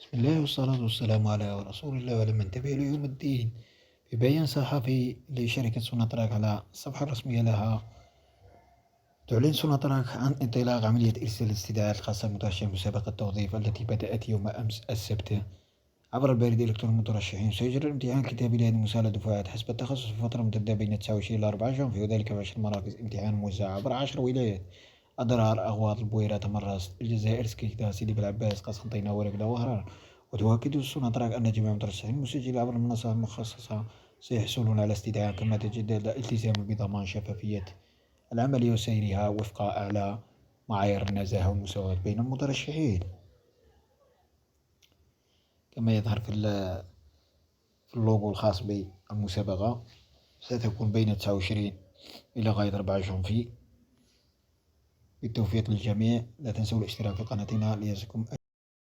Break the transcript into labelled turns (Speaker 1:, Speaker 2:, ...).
Speaker 1: بسم الله والصلاة والسلام على رسول الله وعلى من تبع إلى يوم الدين. في بيان صحفي لشركة سوناتراك على الصفحة الرسمية لها، تعلن سوناتراك عن انطلاق عملية إرسال الاستدعاءات الخاصة بمترشح مسابقة التوظيف التي بدأت يوم أمس السبت عبر البريد الإلكتروني المترشحين. سيجري الامتحان الكتابي لهذه المسألة دفعات حسب التخصص في فترة ممتدة بين 29 إلى 4 جانفي، وذلك في 10 مراكز امتحان موزعة عبر 10 ولايات: أضرار، أغواط، البويرة، تمرس، الجزائر، سكيكتا، سيدي بلعباس، قسنطينة، ورقدة، وهران. وتؤكد السوناتراك أن جميع المترشحين المسجلين عبر المنصة المخصصة سيحصلون على استدعاء، كما تجدد الالتزام بضمان شفافية العملية وسيرها وفق أعلى معايير النزاهة والمساواة بين المترشحين. كما يظهر في اللوغو الخاص بالمسابقة، ستكون بين 29 إلى غاية 4 جانفي. بالتوفيق للجميع، لا تنسوا الاشتراك في قناتنا ليصلكم